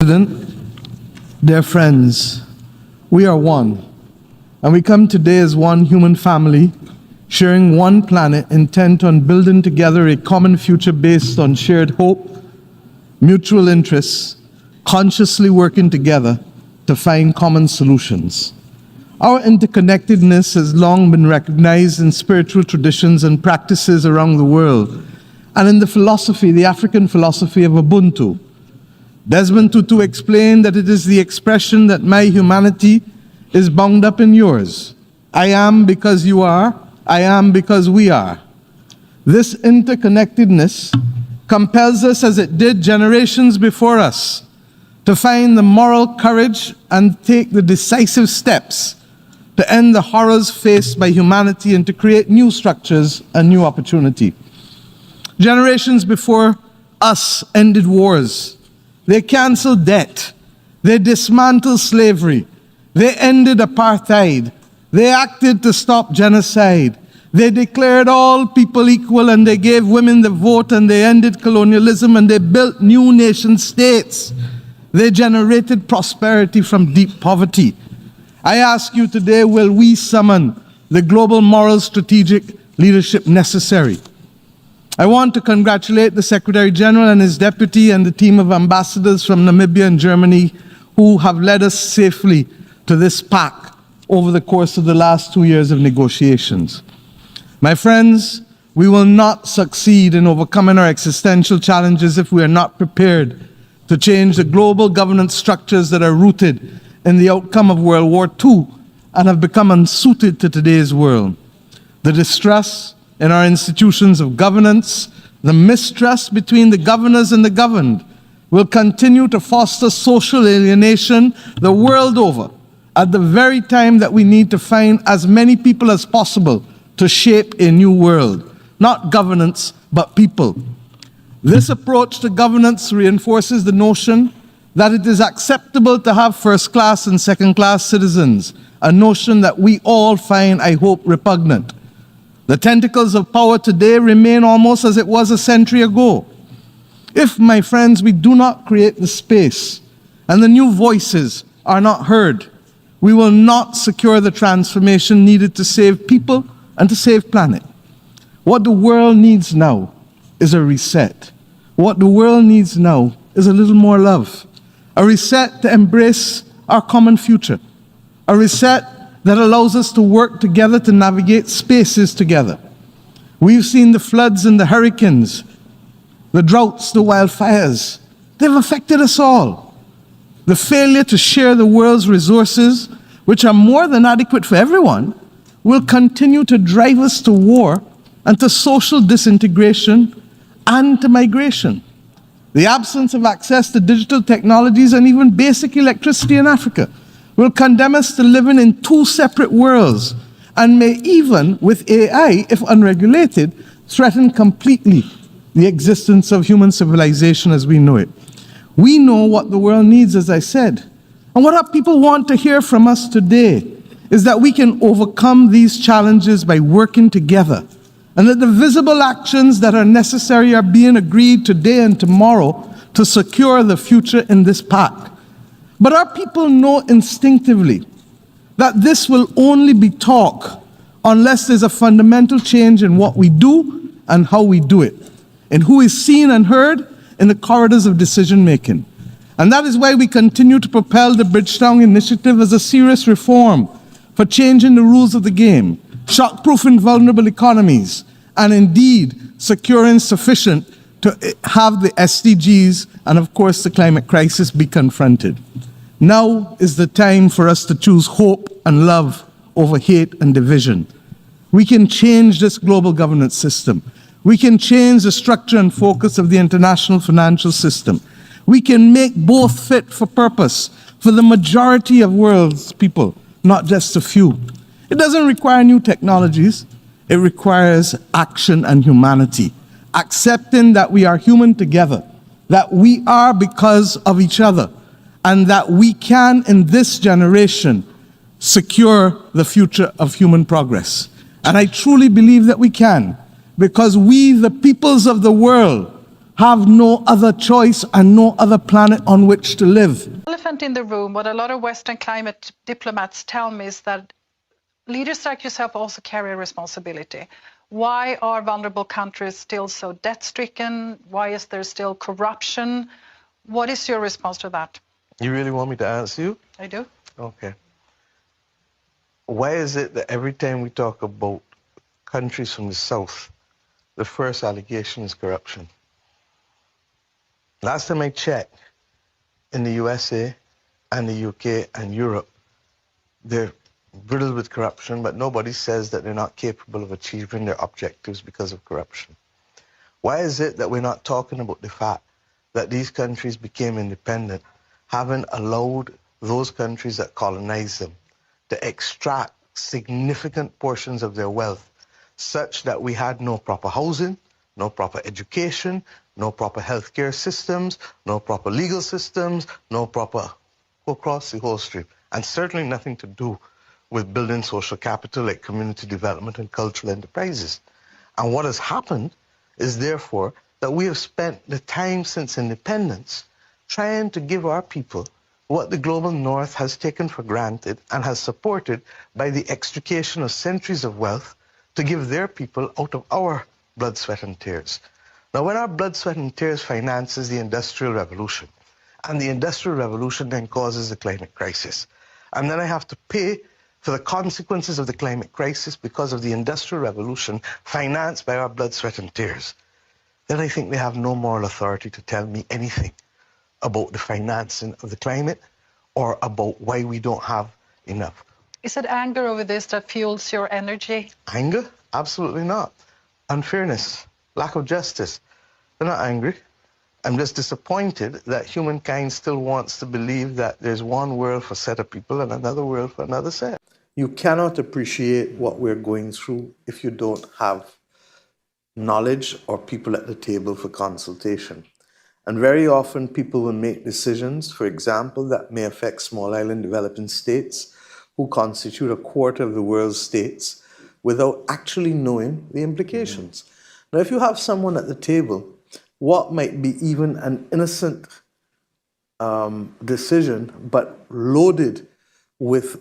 President, dear friends, we are one, and we come today as one human family, sharing one planet, intent on building together a common future based on shared hope, mutual interests, consciously working together to find common solutions. Our interconnectedness has long been recognized in spiritual traditions and practices around the world, and in the philosophy, the African philosophy of Ubuntu. Desmond Tutu explained that it is the expression that my humanity is bound up in yours. I am because you are, I am because we are. This interconnectedness compels us, as it did generations before us, to find the moral courage and take the decisive steps to end the horrors faced by humanity and to create new structures and new opportunity. Generations before us ended wars. They canceled debt. They dismantled slavery. They ended apartheid. They acted to stop genocide. They declared all people equal, and they gave women the vote, and they ended colonialism, and they built new nation states. They generated prosperity from deep poverty. I ask you today, will we summon the global moral strategic leadership necessary? I want to congratulate the Secretary General and his deputy and the team of ambassadors from Namibia and Germany who have led us safely to this pact over the course of the last 2 years of negotiations. My friends, we will not succeed in overcoming our existential challenges if we are not prepared to change the global governance structures that are rooted in the outcome of World War II and have become unsuited to today's world. The distrust in our institutions of governance, the mistrust between the governors and the governed, will continue to foster social alienation the world over at the very time that we need to find as many people as possible to shape a new world. Not governance, but people. This approach to governance reinforces the notion that it is acceptable to have first-class and second-class citizens, a notion that we all find, I hope, repugnant. The tentacles of power today remain almost as it was a century ago. If, my friends, we do not create the space and the new voices are not heard, we will not secure the transformation needed to save people and to save planet. What the world needs now is a reset. What the world needs now is a little more love. A reset to embrace our common future. A reset that allows us to work together to navigate spaces together. We've seen the floods and the hurricanes, the droughts, the wildfires. They've affected us all. The failure to share the world's resources, which are more than adequate for everyone, will continue to drive us to war and to social disintegration and to migration. The absence of access to digital technologies and even basic electricity in Africa will condemn us to living in two separate worlds and may even, with AI, if unregulated, threaten completely the existence of human civilization as we know it. We know what the world needs, as I said. And what our people want to hear from us today is that we can overcome these challenges by working together, and that the visible actions that are necessary are being agreed today and tomorrow to secure the future in this pact. But our people know instinctively that this will only be talk unless there's a fundamental change in what we do and how we do it, in who is seen and heard in the corridors of decision making. And that is why we continue to propel the Bridgetown Initiative as a serious reform for changing the rules of the game, shock-proofing vulnerable economies, and indeed securing sufficient to have the SDGs and, of course, the climate crisis be confronted. Now is the time for us to choose hope and love over hate and division. We can change this global governance system. We can change the structure and focus of the international financial system. We can make both fit for purpose for the majority of world's people, not just a few. It doesn't require new technologies. It requires action and humanity, accepting that we are human together, that we are because of each other, and that we can, in this generation, secure the future of human progress. And I truly believe that we can, because we, the peoples of the world, have no other choice and no other planet on which to live. Elephant in the room, what a lot of Western climate diplomats tell me is that leaders like yourself also carry a responsibility. Why are vulnerable countries still so debt-stricken? Why is there still corruption? What is your response to that? You really want me to answer you? I do. Okay. Why is it that every time we talk about countries from the South, the first allegation is corruption? Last time I checked, in the USA and the UK and Europe, they're riddled with corruption, but nobody says that they're not capable of achieving their objectives because of corruption. Why is it that we're not talking about the fact that these countries became independent, having allowed those countries that colonized them to extract significant portions of their wealth, such that we had no proper housing, no proper education, no proper healthcare systems, no proper legal systems, no proper across the whole stream, and certainly nothing to do with building social capital like community development and cultural enterprises. And what has happened is therefore that we have spent the time since independence trying to give our people what the global north has taken for granted and has supported by the extrication of centuries of wealth to give their people out of our blood, sweat and tears. Now, when our blood, sweat and tears finances the Industrial Revolution, and the Industrial Revolution then causes the climate crisis, and then I have to pay for the consequences of the climate crisis because of the Industrial Revolution financed by our blood, sweat and tears, then I think they have no moral authority to tell me anything about the financing of the climate or about why we don't have enough. Is it anger over this that fuels your energy? Anger? Absolutely not. Unfairness, lack of justice. They're not angry. I'm just disappointed that humankind still wants to believe that there's one world for a set of people and another world for another set. You cannot appreciate what we're going through if you don't have knowledge or people at the table for consultation. And very often people will make decisions, for example, that may affect small island developing states who constitute a quarter of the world's states without actually knowing the implications. Now, if you have someone at the table, what might be even an innocent decision, but loaded with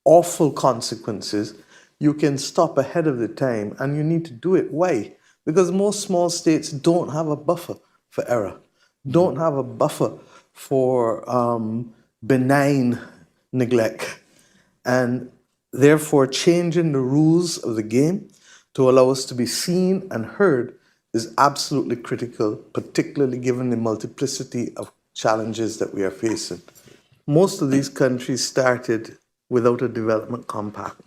awful consequences, you can stop ahead of the time, and you need to do it. Why? Because most small states don't have a buffer for error, don't have a buffer for benign neglect, and therefore changing the rules of the game to allow us to be seen and heard is absolutely critical, particularly given the multiplicity of challenges that we are facing. Most of these countries started without a development compact.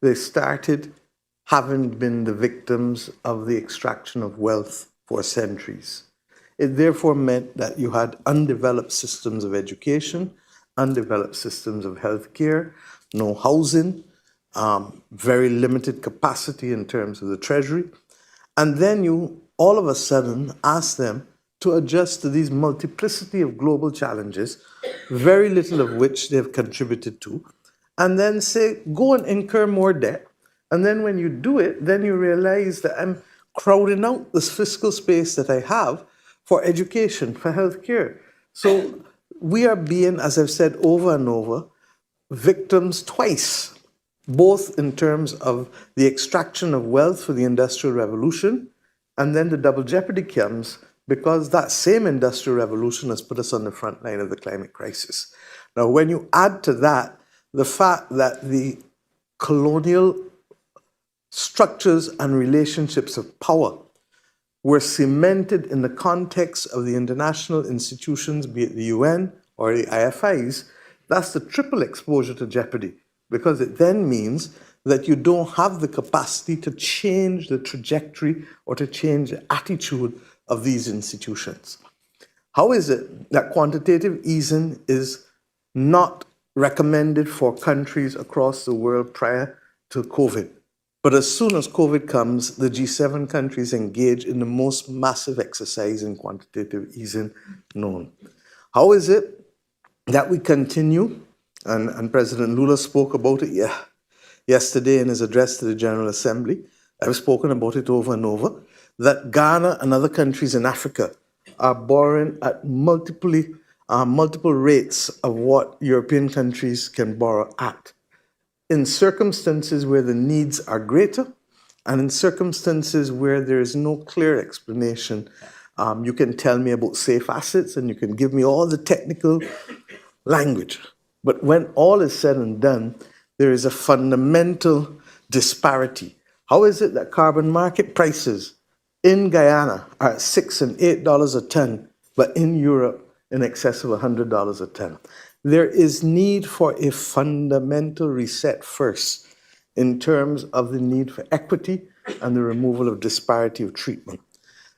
They started having been the victims of the extraction of wealth for centuries. It therefore meant that you had undeveloped systems of education, undeveloped systems of healthcare, no housing, very limited capacity in terms of the treasury. And then you all of a sudden ask them to adjust to these multiplicity of global challenges, very little of which they've contributed to, and then say, go and incur more debt. And then when you do it, then you realize that I'm crowding out this fiscal space that I have for education, for healthcare. So we are being, as I've said over and over, victims twice, both in terms of the extraction of wealth for the Industrial Revolution, and then the double jeopardy comes because that same Industrial Revolution has put us on the front line of the climate crisis. Now, when you add to that the fact that the colonial structures and relationships of power were cemented in the context of the international institutions, be it the UN or the IFIs, that's the triple exposure to jeopardy, because it then means that you don't have the capacity to change the trajectory or to change the attitude of these institutions. How is it that quantitative easing is not recommended for countries across the world prior to COVID? But as soon as COVID comes, the G7 countries engage in the most massive exercise in quantitative easing known. How is it that we continue, and President Lula spoke about it yesterday in his address to the General Assembly, I've spoken about it over and over, that Ghana and other countries in Africa are borrowing at multiple rates of what European countries can borrow at, in circumstances where the needs are greater and in circumstances where there is no clear explanation. You can tell me about safe assets and you can give me all the technical language. But when all is said and done, there is a fundamental disparity. How is it that carbon market prices in Guyana are at $6 and $8 a ton, but in Europe in excess of $100 a ton? There is need for a fundamental reset first in terms of the need for equity and the removal of disparity of treatment.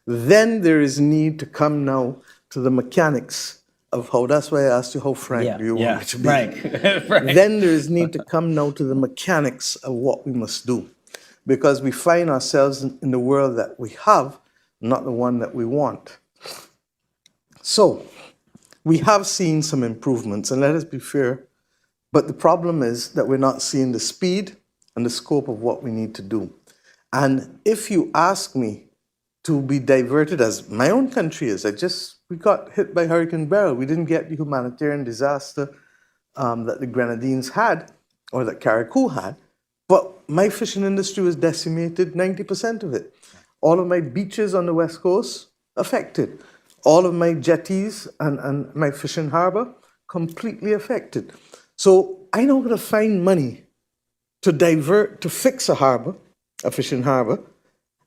Then there is need to come now to the mechanics of how, that's why I asked you how frank do you want me to be. Frank. Then there is need to come now to the mechanics of what we must do, because we find ourselves in the world that we have, not the one that we want. So we have seen some improvements, and let us be fair, but the problem is that we're not seeing the speed and the scope of what we need to do. And if you ask me to be diverted, as my own country is, we got hit by Hurricane Beryl. We didn't get the humanitarian disaster that the Grenadines had, or that Carriacou had, but my fishing industry was decimated, 90% of it. All of my beaches on the West Coast affected. All of my jetties and my fishing harbor completely affected. So I now got to find money to divert, to fix a harbor, a fishing harbor,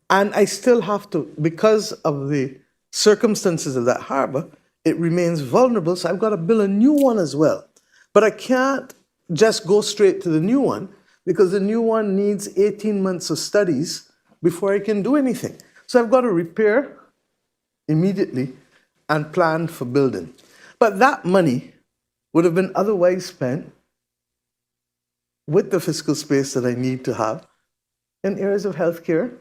and I still have to, because of the circumstances of that harbor, it remains vulnerable, so I've got to build a new one as well. But I can't just go straight to the new one, because the new one needs 18 months of studies before I can do anything. So I've got to repair immediately and plan for building. But that money would have been otherwise spent with the fiscal space that I need to have in areas of healthcare,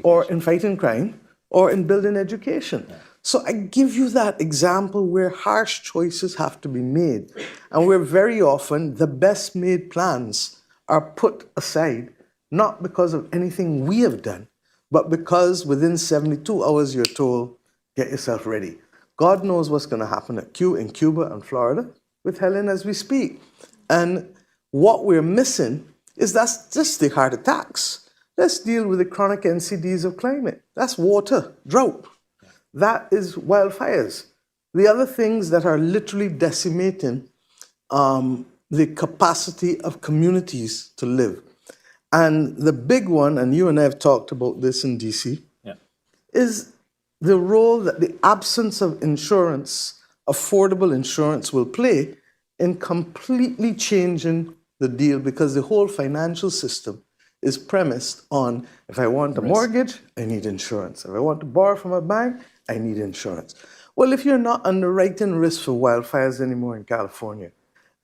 or in fighting crime, or in building education. Yeah. So I give you that example where harsh choices have to be made, and where very often the best made plans are put aside, not because of anything we have done, but because within 72 hours you're told, get yourself ready. God knows what's going to happen in Cuba and Florida with Helen as we speak. And what we're missing is that's just the heart attacks. Let's deal with the chronic NCDs of climate. That's water, drought. That is wildfires. The other things that are literally decimating the capacity of communities to live. And the big one, and you and I have talked about this in DC, is the role that the absence of insurance, affordable insurance, will play in completely changing the deal, because the whole financial system is premised on, if I want a mortgage, I need insurance. If I want to borrow from a bank, I need insurance. Well, if you're not underwriting risk for wildfires anymore in California,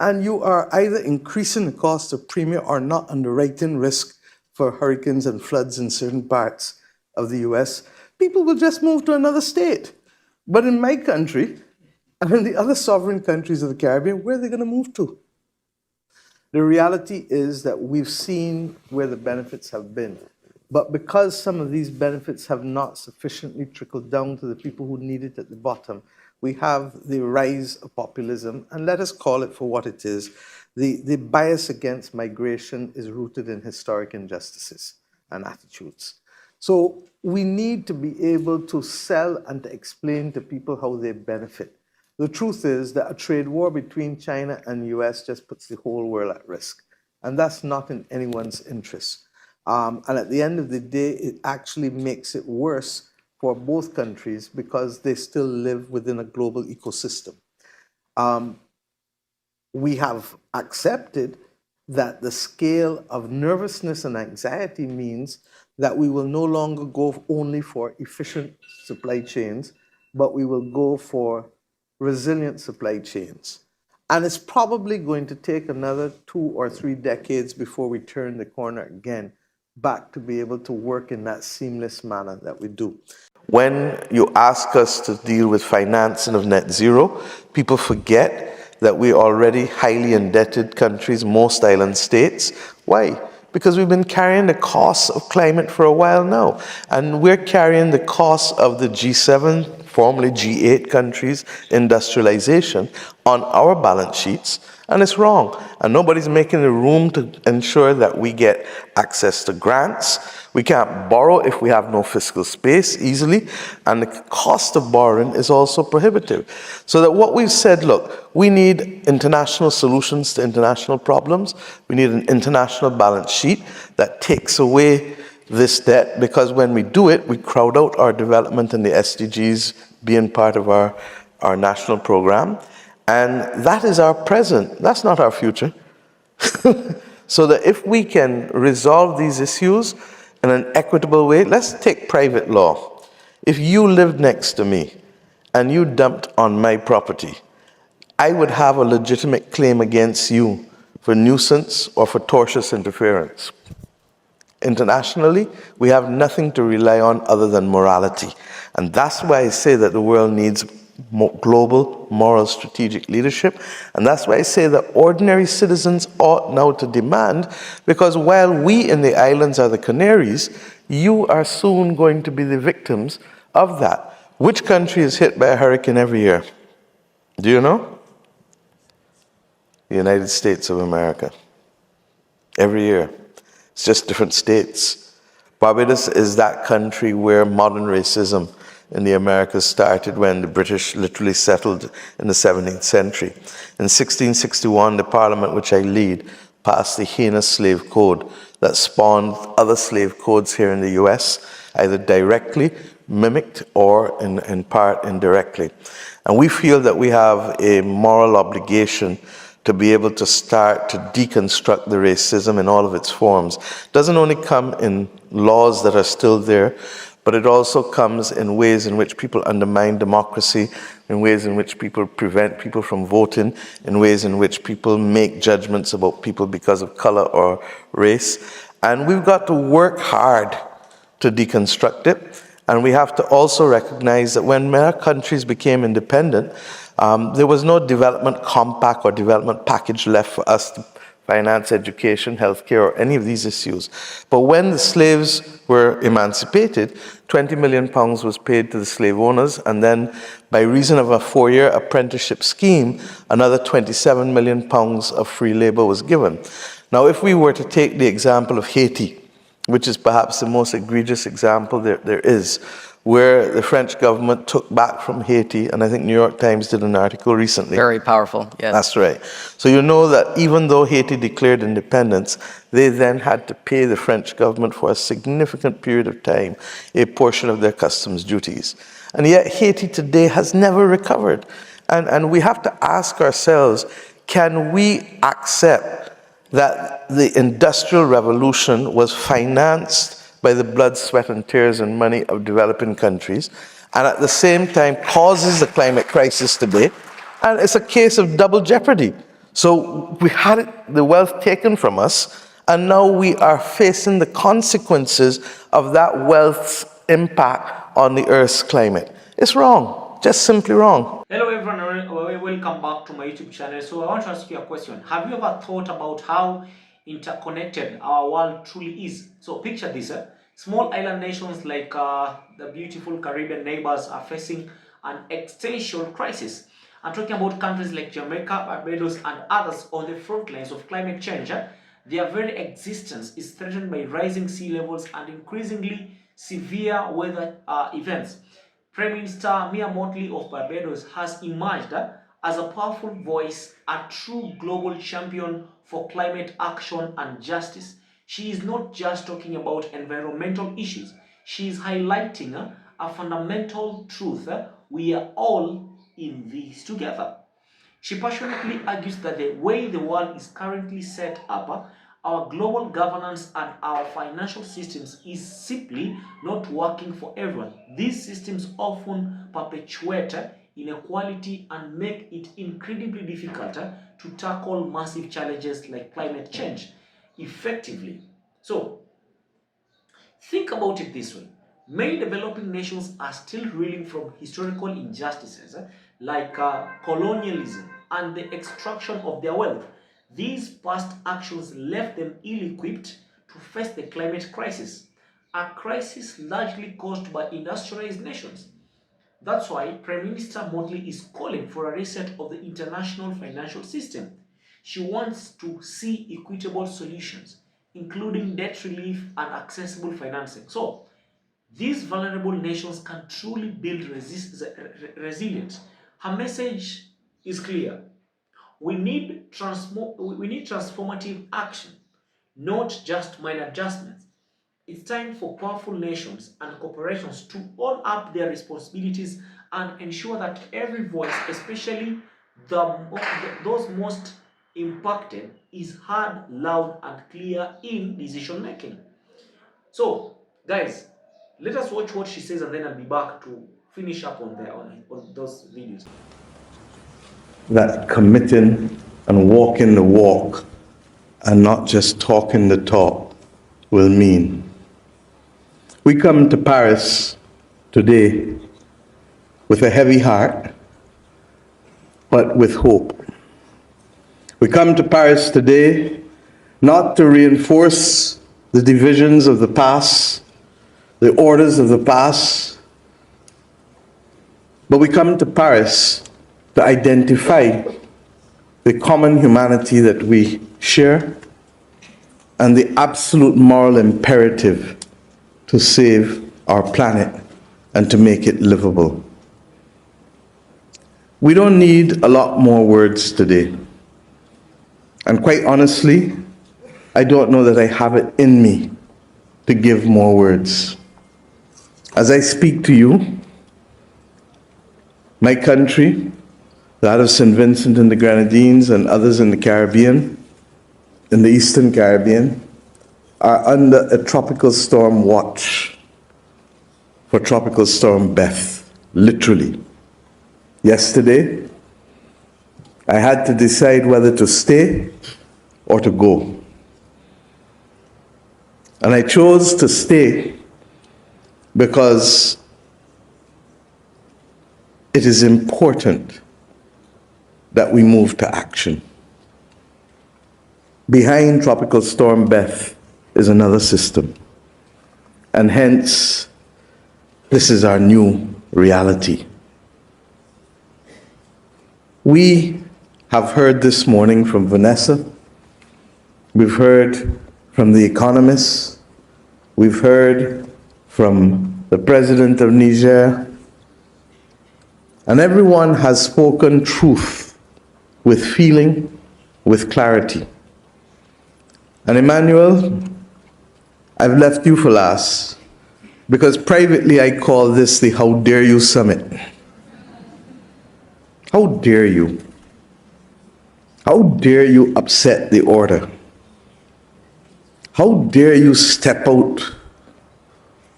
and you are either increasing the cost of premium or not underwriting risk for hurricanes and floods in certain parts of the US, people will just move to another state. But in my country, and in the other sovereign countries of the Caribbean, where are they going to move to? The reality is that we've seen where the benefits have been. But because some of these benefits have not sufficiently trickled down to the people who need it at the bottom, we have the rise of populism, and let us call it for what it is. The bias against migration is rooted in historic injustices and attitudes. So we need to be able to sell and to explain to people how they benefit. The truth is that a trade war between China and the US just puts the whole world at risk. And that's not in anyone's interest. And at the end of the day, it actually makes it worse for both countries because they still live within a global ecosystem. We have accepted that the scale of nervousness and anxiety means that we will no longer go only for efficient supply chains, but we will go for resilient supply chains. And it's probably going to take another 2 or 3 decades before we turn the corner again back to be able to work in that seamless manner that we do. When you ask us to deal with financing of net zero, people forget that we're already highly indebted countries, most island states. Why? because we've been carrying the costs of climate for a while now. And we're carrying the costs of the G7, formerly G8 countries, industrialization on our balance sheets, and it's wrong. And nobody's making the room to ensure that we get access to grants. We can't borrow if we have no fiscal space easily, and the cost of borrowing is also prohibitive. So that what we've said, look, we need international solutions to international problems. We need an international balance sheet that takes away this debt, because when we do it, we crowd out our development and the SDGs being part of our national program. And that is our present. That's not our future. So that if we can resolve these issues in an equitable way, let's take private law. If you lived next to me and you dumped on my property, I would have a legitimate claim against you for nuisance or for tortious interference. Internationally, we have nothing to rely on other than morality. And that's why I say that the world needs global, moral, strategic leadership. And that's why I say that ordinary citizens ought now to demand, because while we in the islands are the canaries, you are soon going to be the victims of that. Which country is hit by a hurricane every year? Do you know? The United States of America. Every year. It's just different states. Barbados is that country where modern racism in the Americas started, when the British literally settled in the 17th century. In 1661, the parliament which I lead passed the heinous slave code that spawned other slave codes here in the US, either directly mimicked or in part indirectly. And we feel that we have a moral obligation to be able to start to deconstruct the racism in all of its forms. It doesn't only come in laws that are still there, but it also comes in ways in which people undermine democracy, in ways in which people prevent people from voting, in ways in which people make judgments about people because of color or race. And we've got to work hard to deconstruct it. And we have to also recognize that when many countries became independent, there was no development compact or development package left for us to finance education, healthcare, or any of these issues. But when the slaves were emancipated, 20 million pounds was paid to the slave owners, and then by reason of a 4-year apprenticeship scheme, another 27 million pounds of free labor was given. Now, if we were to take the example of Haiti, which is perhaps the most egregious example there is, where the French government took back from Haiti, and I think New York Times did an article recently. Very powerful, yes. That's right. So you know that even though Haiti declared independence, they then had to pay the French government for a significant period of time a portion of their customs duties. And yet Haiti today has never recovered. And we have to ask ourselves, can we accept that the Industrial Revolution was financed by the blood, sweat, and tears and money of developing countries, and at the same time causes the climate crisis today? And it's a case of double jeopardy. So we had the wealth taken from us, and now we are facing the consequences of that wealth's impact on the Earth's climate. It's wrong, just simply wrong. Hello everyone, welcome back to my YouTube channel. So I want to ask you a question. Have you ever thought about how interconnected our world truly is? So picture this, small island nations like the beautiful Caribbean neighbors are facing an existential crisis. I'm talking about countries like Jamaica, Barbados, and others on the front lines of climate change. Their very existence is threatened by rising sea levels and increasingly severe weather events. Prime Minister Motley of Barbados has emerged as a powerful voice, a true global champion for climate action and justice. She is not just talking about environmental issues. She is highlighting a fundamental truth. We are all in this together. She passionately argues that the way the world is currently set up, our global governance and our financial systems is simply not working for everyone. These systems often perpetuate inequality and make it incredibly difficult to tackle massive challenges like climate change effectively. So, think about it this way. Many developing nations are still reeling from historical injustices like colonialism and the extraction of their wealth. These past actions left them ill-equipped to face the climate crisis, a crisis largely caused by industrialized nations. That's why Prime Minister Motley is calling for a reset of the international financial system. She wants to see equitable solutions, including debt relief and accessible financing. So, these vulnerable nations can truly build resilience. Her message is clear. We need transformative action, not just minor adjustments. It's time for powerful nations and corporations to own up their responsibilities and ensure that every voice, especially those most impacted, is heard loud and clear in decision making. So, guys, let us watch what she says, and then I'll be back to finish up on those videos. That committing and walking the walk and not just talking the talk will mean. We come to Paris today with a heavy heart, but with hope. We come to Paris today not to reinforce the divisions of the past, the orders of the past, but we come to Paris to identify the common humanity that we share and the absolute moral imperative to save our planet and to make it livable. We don't need a lot more words today. And quite honestly, I don't know that I have it in me to give more words. As I speak to you, my country, that of St. Vincent and the Grenadines and others in the Caribbean, in the Eastern Caribbean, are under a tropical storm watch for Tropical Storm Beth, literally. Yesterday, I had to decide whether to stay or to go. And I chose to stay because it is important that we move to action. Behind Tropical Storm Beth is another system. And hence, this is our new reality. We have heard this morning from Vanessa. We've heard from the economists. We've heard from the president of Niger. And everyone has spoken truth with feeling, with clarity. And Emmanuel, I've left you for last because privately I call this the How Dare You Summit. How dare you? How dare you upset the order? How dare you step out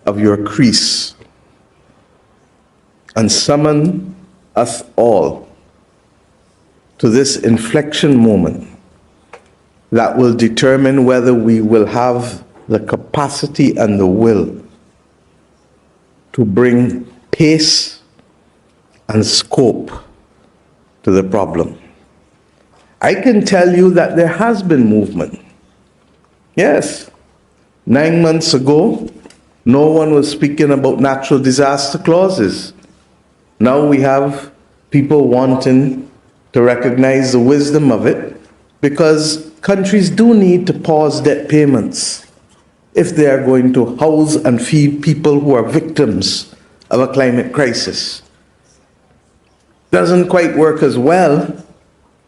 of your crease and summon us all to this inflection moment that will determine whether we will have the capacity and the will to bring pace and scope to the problem. I can tell you that there has been movement. Yes, 9 months ago, no one was speaking about natural disaster clauses. Now we have people wanting to recognize the wisdom of it because countries do need to pause debt payments if they are going to house and feed people who are victims of a climate crisis. Doesn't quite work as well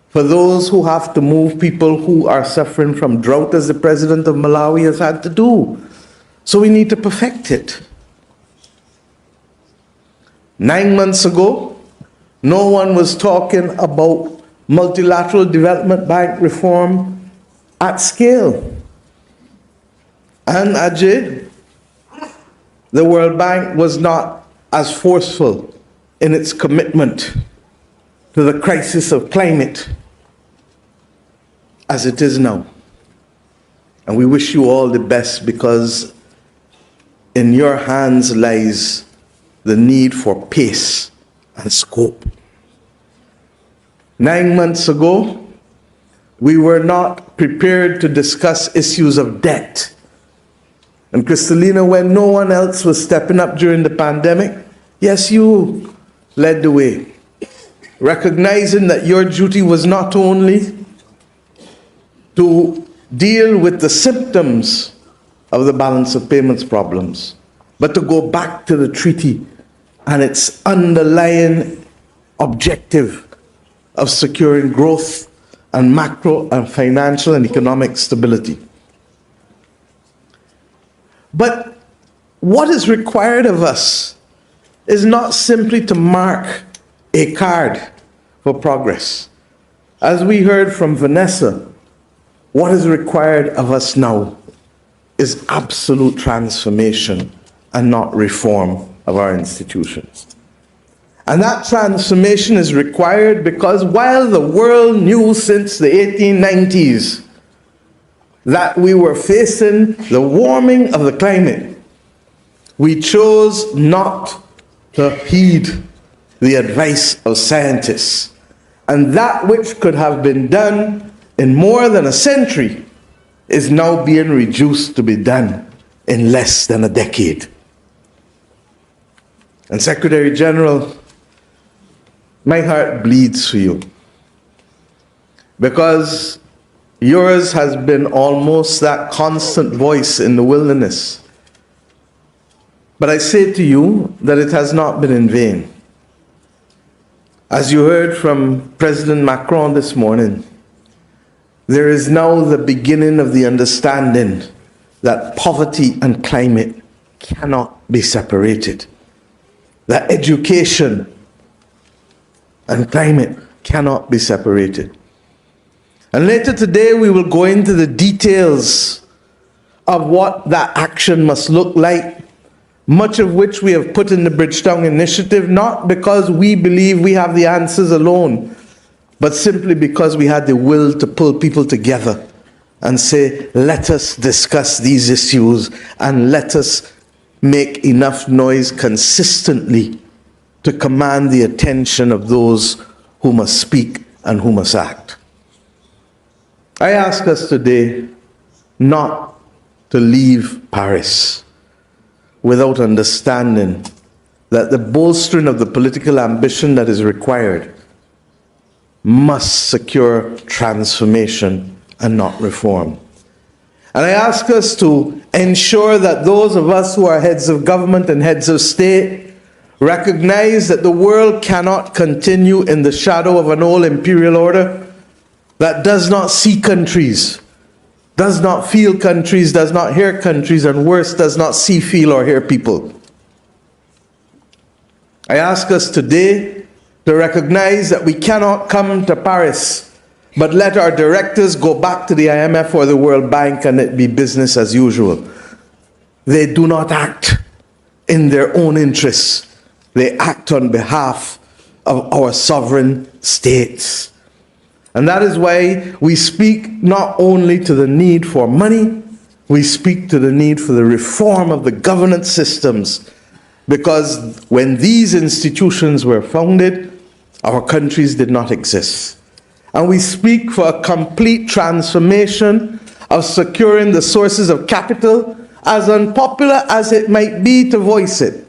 for those who have to move people who are suffering from drought, as the president of Malawi has had to do. So we need to perfect it. 9 months ago, no one was talking about multilateral development bank reform at scale. And Ajay, the World Bank was not as forceful in its commitment to the crisis of climate as it is now. And we wish you all the best because in your hands lies the need for pace and scope. 9 months ago, we were not prepared to discuss issues of debt And Kristalina, when no one else was stepping up during the pandemic, yes, you led the way, recognizing that your duty was not only to deal with the symptoms of the balance of payments problems, but to go back to the treaty and its underlying objective of securing growth and macro and financial and economic stability. But what is required of us is not simply to mark a card for progress. As we heard from Vanessa, what is required of us now is absolute transformation and not reform of our institutions. And that transformation is required because while the world knew since the 1890s that we were facing the warming of the climate, we chose not to heed the advice of scientists. And that which could have been done in more than a century is now being reduced to be done in less than a decade. And Secretary General, my heart bleeds for you, because yours has been almost that constant voice in the wilderness. But I say to you that it has not been in vain. As you heard from President Macron this morning, there is now the beginning of the understanding that poverty and climate cannot be separated, that education and climate cannot be separated. And later today we will go into the details of what that action must look like, much of which we have put in the Bridgetown Initiative, not because we believe we have the answers alone, but simply because we had the will to pull people together and say, let us discuss these issues and let us make enough noise consistently to command the attention of those who must speak and who must act. I ask us today not to leave Paris without understanding that the bolstering of the political ambition that is required must secure transformation and not reform. And I ask us to ensure that those of us who are heads of government and heads of state recognize that the world cannot continue in the shadow of an old imperial order that does not see countries, does not feel countries, does not hear countries, and worse, does not see, feel, or hear people. I ask us today to recognize that we cannot come to Paris, but let our directors go back to the IMF or the World Bank and it be business as usual. They do not act in their own interests. They act on behalf of our sovereign states. And that is why we speak not only to the need for money, we speak to the need for the reform of the governance systems. Because when these institutions were founded, our countries did not exist. And we speak for a complete transformation of securing the sources of capital, as unpopular as it might be to voice it.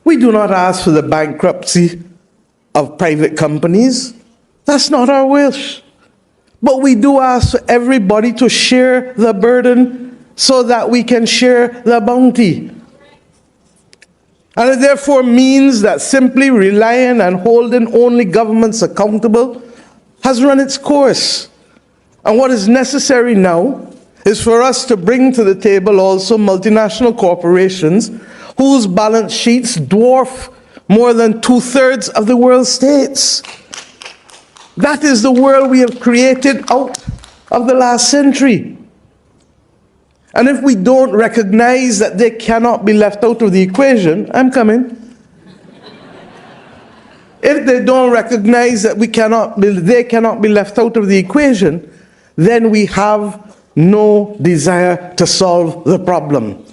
We do not ask for the bankruptcy of private companies. That's not our wish. But we do ask for everybody to share the burden so that we can share the bounty. And it therefore means that simply relying and holding only governments accountable has run its course. And what is necessary now is for us to bring to the table also multinational corporations whose balance sheets dwarf more than 2/3 of the world's states. That is the world we have created out of the last century. And if we don't recognize that they cannot be left out of the equation, I'm coming. If they don't recognize that they cannot be left out of the equation, then we have no desire to solve the problem.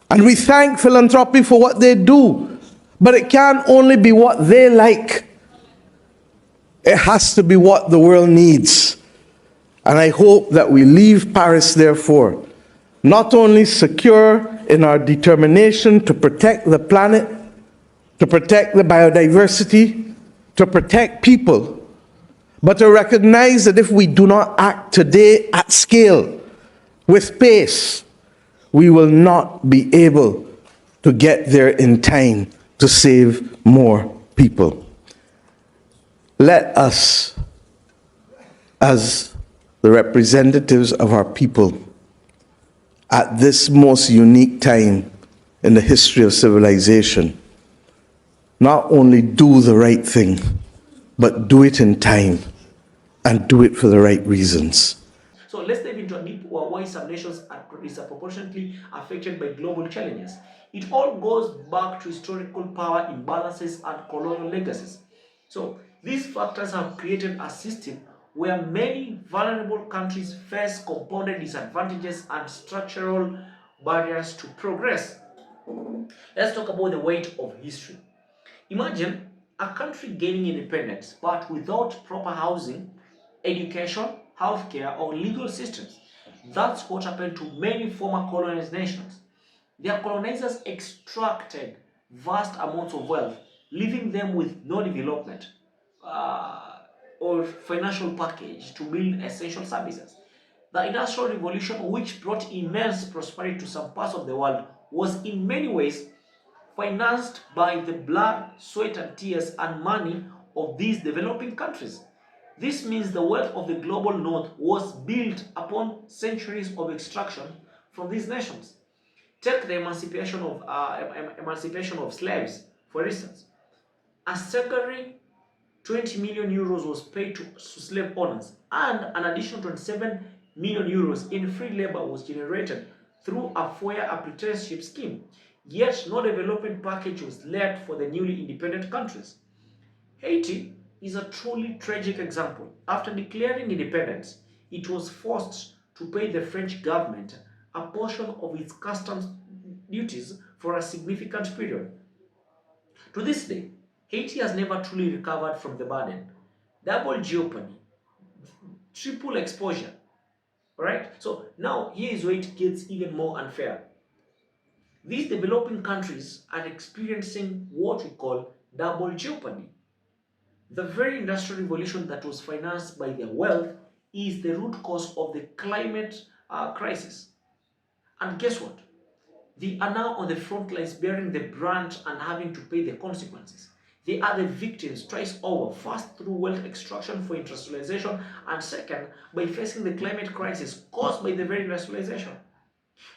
And we thank philanthropy for what they do, but it can't only be what they like. It has to be what the world needs. And I hope that we leave Paris, therefore, not only secure in our determination to protect the planet, to protect the biodiversity, to protect people, but to recognize that if we do not act today at scale, with pace, we will not be able to get there in time to save more people. Let us, as the representatives of our people, at this most unique time in the history of civilization, not only do the right thing, but do it in time and do it for the right reasons. So let's dive into a deep why some nations are disproportionately affected by global challenges. It all goes back to historical power imbalances and colonial legacies. So these factors have created a system where many vulnerable countries face compounded disadvantages and structural barriers to progress. Let's talk about the weight of history. Imagine a country gaining independence but without proper housing, education, healthcare, or legal systems. That's what happened to many former colonized nations. Their colonizers extracted vast amounts of wealth, leaving them with no development or financial package to build essential services. The Industrial Revolution, which brought immense prosperity to some parts of the world, was in many ways financed by the blood, sweat, and tears and money of these developing countries. This means the wealth of the global north was built upon centuries of extraction from these nations. Take the emancipation of slaves, for instance. A staggering 20 million euros was paid to slave owners, and an additional 27 million euros in free labor was generated through a fair apprenticeship scheme. Yet no development package was left for the newly independent countries. Haiti is a truly tragic example. After declaring independence, it was forced to pay the French government a portion of its customs duties for a significant period. To this day, Haiti has never truly recovered from the burden. Double jeopardy, triple exposure. Alright? So now here is where it gets even more unfair. These developing countries are experiencing what we call double jeopardy. The very industrial revolution that was financed by their wealth is the root cause of the climate crisis. And guess what? They are now on the front lines bearing the brunt and having to pay the consequences. They are the victims twice over, first through wealth extraction for industrialization, and second by facing the climate crisis caused by the very industrialization.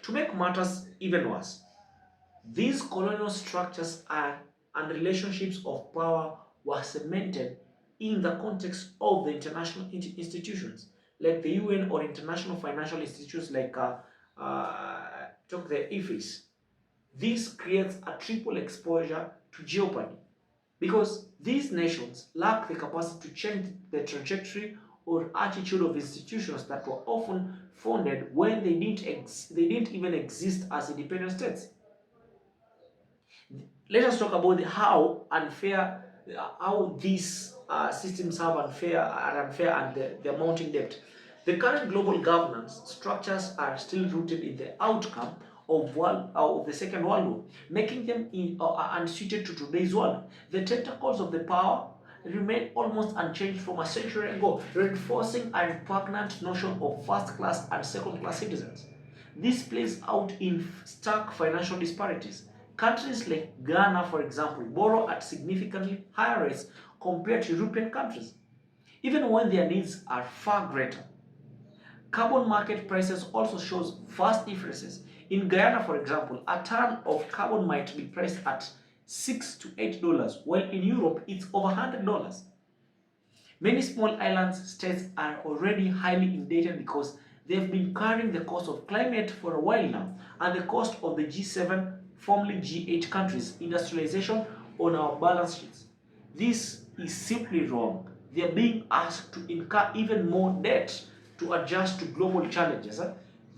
To make matters even worse, these colonial structures and relationships of power were cemented in the context of the international institutions like the UN or international financial institutions like the IFIS. This creates a triple exposure to jeopardy because these nations lack the capacity to change the trajectory or attitude of institutions that were often founded when they didn't even exist as independent states. Let us talk about how these systems are unfair and the mounting debt. The current global governance structures are still rooted in the outcome of the Second World War, making them unsuited to today's world. The tentacles of the power remain almost unchanged from a century ago, reinforcing a repugnant notion of first-class and second-class citizens. This plays out in stark financial disparities. Countries like Ghana, for example, borrow at significantly higher rates compared to European countries, even when their needs are far greater. Carbon market prices also shows vast differences. In Guyana, for example, a ton of carbon might be priced at $6 to $8, while in Europe it's over $100. Many small island states are already highly indebted because they've been carrying the cost of climate for a while now, and the cost of the G7, formerly G8 countries, industrialization on our balance sheets. This is simply wrong. They are being asked to incur even more debt to adjust to global challenges.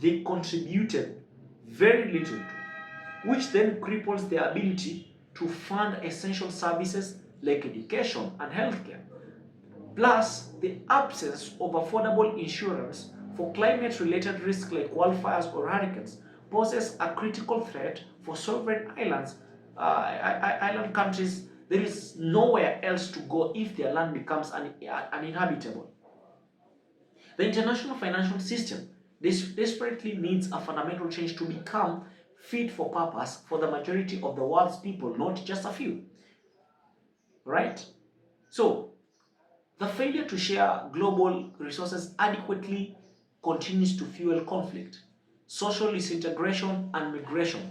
They contributed very little to, which then cripples their ability to fund essential services like education and healthcare. Plus, the absence of affordable insurance for climate-related risks like wildfires or hurricanes poses a critical threat for sovereign islands, island countries. There is nowhere else to go if their land becomes uninhabitable. The international financial system desperately needs a fundamental change to become fit for purpose for the majority of the world's people, not just a few. Right? So, the failure to share global resources adequately continues to fuel conflict, social disintegration, and migration.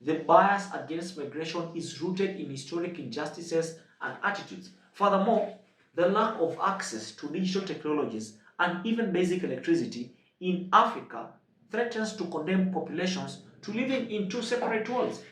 The bias against migration is rooted in historic injustices and attitudes. Furthermore, the lack of access to digital technologies and even basic electricity in Africa threatens to condemn populations to living in two separate worlds.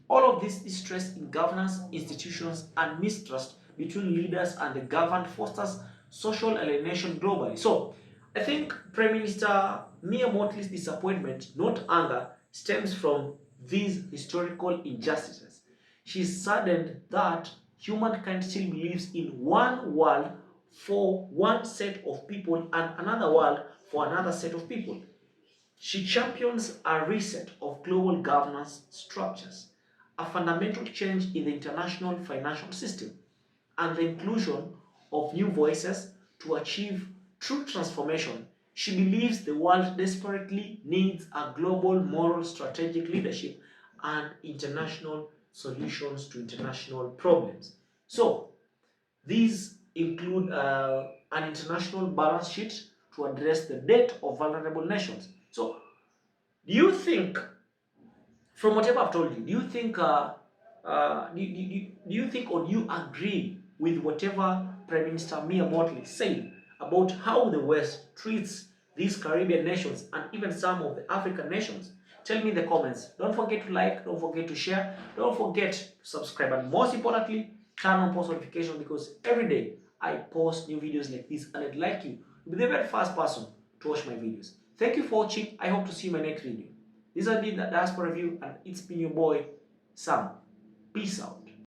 All of this distrust in governance, institutions, and mistrust between leaders and the governed fosters social alienation globally. So, I think Prime Minister Mia Motley's disappointment, not anger, stems from these historical injustices. She is saddened that humankind still believes in one world for one set of people and another world for another set of people. She champions a reset of global governance structures, a fundamental change in the international financial system, and the inclusion of new voices to achieve true transformation. She believes the world desperately needs a global moral strategic leadership and international solutions to international problems. So, these include an international balance sheet to address the debt of vulnerable nations. So, do you think, from whatever I've told you, do you think or do you agree with whatever Prime Minister Mia Motley said about how the West treats these Caribbean nations and even some of the African nations? Tell me in the comments. Don't forget to like, don't forget to share, don't forget to subscribe, and most importantly, turn on post notifications, because every day I post new videos like this and I'd like you to be the very first person to watch my videos. Thank you for watching. I hope to see you in my next video. This has been the Diaspora Review, and it's been your boy, Sam. Peace out.